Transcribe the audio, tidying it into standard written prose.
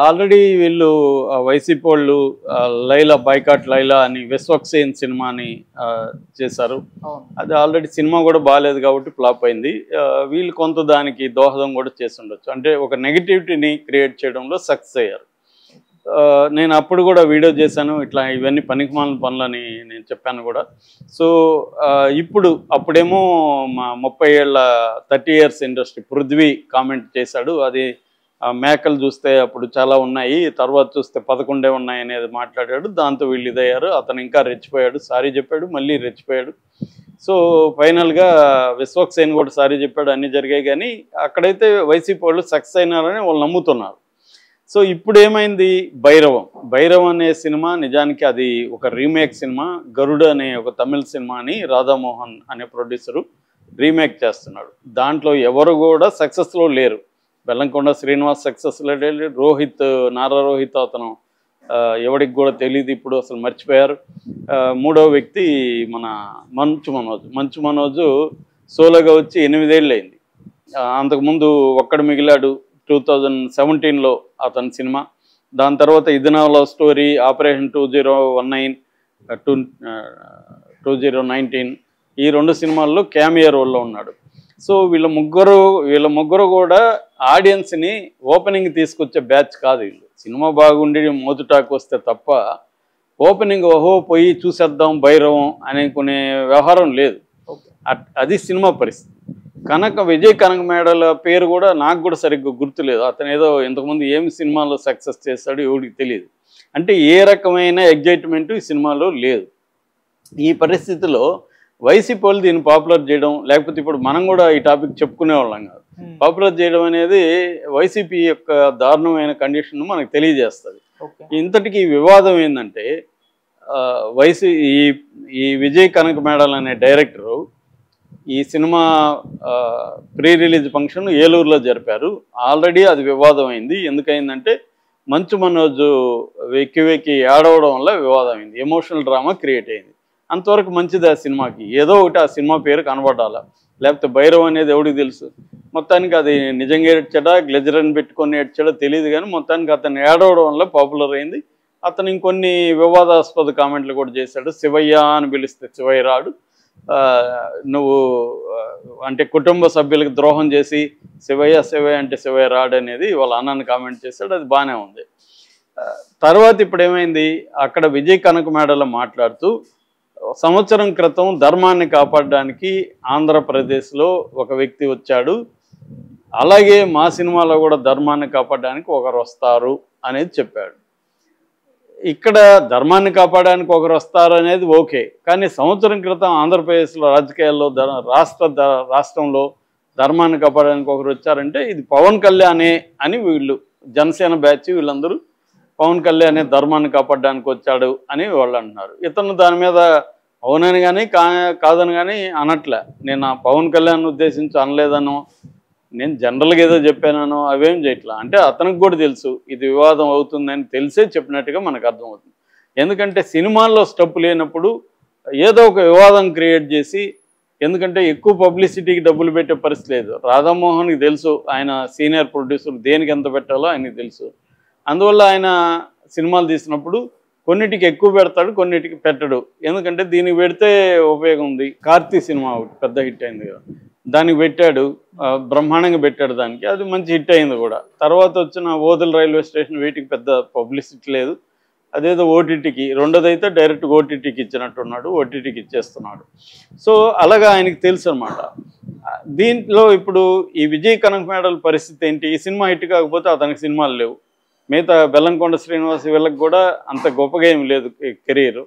Already వీళ్ళు YCP వాళ్ళు 'Laila boycott Laila' అని 'విశ్వక్సేన్' సినిమాని చేశారు. అవును. అది ఆల్రెడీ సినిమా కూడా బాలేదు కాబట్టి ఫ్లాప్ అయింది. వీళ్ళు కొంత దానికి దోహదం కూడా చేసుండొచ్చు. అంటే ఒక నెగటివిటీని క్రియేట్ చేయడంలో సక్సెస్ అయ్యారు. నేను అప్పుడు కూడా వీడియో చేశాను. ఇట్లా ఇవన్నీ పనికిమాలిన పనులని నేను చెప్పాను కూడా. సో, అప్పుడేమో మా 30 ఏళ్ల 30 ఇయర్స్ ఇండస్ట్రీ 'పృథ్వీ' కామెంట్ చేశాడు. అది మేకలు చూస్తే అప్పుడు చాలా ఉన్నాయి, తర్వాత చూస్తే 11 ఉన్నాయి అనేది మాట్లాడాడు. దాంతో వీళ్ళు ఇదయ్యారు. అతను ఇంకా రెచ్చిపోయాడు, సారీ చెప్పాడు, మళ్ళీ రెచ్చిపోయాడు. సో, ఫైనల్గా 'విశ్వక్సేన్' కూడా సారీ చెప్పాడు. అన్నీ జరిగాయి. కానీ అక్కడైతే వైసీపీ వాళ్ళు సక్సెస్ అయినారని వాళ్ళు నమ్ముతున్నారు. సో, ఇప్పుడు ఏమైంది? 'భైరవం' అనే సినిమా నిజానికి అది ఒక రీమేక్ సినిమా. 'గరుడ' అనే ఒక తమిళ సినిమాని రాధామోహన్ అనే ప్రొడ్యూసరు రీమేక్ చేస్తున్నాడు. దాంట్లో ఎవరు కూడా సక్సెస్లో లేరు. బెల్లంకొండ శ్రీనివాస్ సక్సెస్లో లేడు. నారా రోహిత్ అతను ఎవరికి కూడా తెలియదు, ఇప్పుడు అసలు మర్చిపోయారు. మూడవ వ్యక్తి మన మంచు మనోజు సోలోగా వచ్చి 8 ఏళ్ళు అయింది. అంతకుముందు ఒక్కడు మిగిలాడు 2017లో అతని సినిమా. దాని తర్వాత 'ఇది నా లవ్ స్టోరీ', 'ఆపరేషన్ 2019' ఈ 2 సినిమాల్లో క్యామియో రోల్లో ఉన్నాడు. సో, వీళ్ళ ముగ్గురు కూడా ఆడియన్స్ని ఓపెనింగ్ తీసుకొచ్చే బ్యాచ్ కాదు వీళ్ళు. సినిమా బాగుండి మోతుటాకు వస్తే తప్ప ఓపెనింగ్ పోయి చూసేద్దాం 'భైరవం' అనుకునే వ్యవహారం లేదు. అది సినిమా పరిస్థితి. విజయ్ కనక మేడల పేరు కూడా నాకు కూడా సరిగ్గా గుర్తులేదు. అతను ఏదో ఇంతకుముందు ఏమి సినిమాలో సక్సెస్ చేస్తాడో ఎవరికి తెలియదు. అంటే ఏ రకమైన ఎగ్జైట్మెంట్ ఈ సినిమాలో లేదు. ఈ పరిస్థితిలో వైసీపీ వాళ్ళు దీన్ని పాపులర్ చేయడం, లేకపోతే ఇప్పుడు మనం కూడా ఈ టాపిక్ చెప్పుకునే వాళ్ళం కాదు, పాపులర్ చేయడం అనేది వైసీపీ యొక్క దారుణమైన కండిషన్ మనకు తెలియజేస్తుంది. ఇంతటికి వివాదం ఏంటంటే ఈ విజయ్ కనక మేడల్ అనే డైరెక్టరు ఈ సినిమా ప్రీ రిలీజ్ ఫంక్షన్ ఏలూరులో జరిపారు. ఆల్రెడీ అది వివాదం అయింది. ఎందుకయిందంటే మంచు మనోజు వెక్కి ఏడవడం వల్ల వివాదం అయింది. ఎమోషనల్ డ్రామా క్రియేట్ అయింది. అంతవరకు మంచిది ఆ సినిమాకి. ఏదో ఒకటి ఆ సినిమా పేరు కనబడాలా, లేకపోతే 'భైరవం' అనేది ఎవడికి తెలుసు. మొత్తానికి అది నిజంగా ఏడ్చాడా, గ్లెజరని పెట్టుకొని ఏడ్చాడో తెలియదు. కానీ మొత్తానికి అతను ఏడవడం వల్ల పాపులర్ అయింది. అతను ఇంకొన్ని వివాదాస్పద కామెంట్లు కూడా చేశాడు. 'శివయ్య' అని పిలిస్తే శివయ్య రాడు, నువ్వు అంటే కుటుంబ సభ్యులకు ద్రోహం చేసి శివయ్య అంటే శివయ్య రాడు అనేది వాళ్ళ అన్నని కామెంట్ చేశాడు. అది బాగానే ఉంది. తర్వాత ఇప్పుడు ఏమైంది, అక్కడ విజయ్ కనక మేడలో మాట్లాడుతూ సంవత్సరం క్రితం ధర్మాన్ని కాపాడడానికి ఆంధ్రప్రదేశ్లో ఒక వ్యక్తి వచ్చాడు, అలాగే మా సినిమాలో కూడా ధర్మాన్ని కాపాడడానికి ఒకరు వస్తారు అనేది చెప్పాడు. ఇక్కడ ధర్మాన్ని కాపాడడానికి ఒకరు వస్తారు అనేది ఓకే, కానీ సంవత్సరం క్రితం ఆంధ్రప్రదేశ్లో రాజకీయాల్లో రాష్ట్రంలో ధర్మాన్ని కాపాడడానికి ఒకరు వచ్చారంటే ఇది పవన్ కళ్యాణే అని వీళ్ళు జనసేన బ్యాచ్ వీళ్ళందరూ పవన్ కళ్యాణే ధర్మాన్ని కాపాడడానికి వచ్చాడు అని వాళ్ళు అంటున్నారు. ఇతను దాని మీద అవునని కానీ కాదని కానీ అనట్లే. నేను ఆ పవన్ కళ్యాణ్ ఉద్దేశించి అనలేదనో, నేను జనరల్గా ఏదో చెప్పానో అవేం చేయట్లా. అంటే అతనికి కూడా తెలుసు ఇది వివాదం అవుతుందని తెలిసే చెప్పినట్టుగా మనకు అర్థమవుతుంది. ఎందుకంటే సినిమాల్లో స్టెప్ లేనప్పుడు ఏదో ఒక వివాదం క్రియేట్ చేసి, ఎందుకంటే ఎక్కువ పబ్లిసిటీకి డబ్బులు పెట్టే పరిస్థితి లేదు. రాధామోహన్కి తెలుసు ఆయన సీనియర్ ప్రొడ్యూసర్ దేనికి ఎంత పెట్టాలో ఆయనకి తెలుసు. అందువల్ల ఆయన సినిమాలు తీసినప్పుడు కొన్నిటికి ఎక్కువ పెడతాడు, కొన్నిటికి పెట్టడు. ఎందుకంటే దీనికి పెడితే ఉపయోగం ఉంది. 'కార్తీ' సినిమా ఒకటి పెద్ద హిట్ అయింది కదా, దానికి పెట్టాడు, బ్రహ్మాండంగా పెట్టాడు. దానికి అది మంచి హిట్ అయింది కూడా. తర్వాత వచ్చిన 'ఓదెల రైల్వే స్టేషన్' వీటికి పెద్ద పబ్లిసిటీ లేదు. అదేదో ఓటీటీకి, రెండోదైతే డైరెక్ట్ ఓటీటీకి ఇచ్చినట్టున్నాడు, ఓటీటీకి ఇచ్చేస్తున్నాడు. సో అలాగా ఆయనకి తెలుసు అనమాట. దీంట్లో ఇప్పుడు ఈ విజయ్ కనక మేడల్ పరిస్థితి ఏంటి? ఈ సినిమా హిట్ కాకపోతే అతనికి సినిమాలు లేవు. మిగతా బెల్లంకొండ శ్రీనివాస్ వీళ్ళకి కూడా అంత గొప్పగా ఏమి లేదు కెరీర్.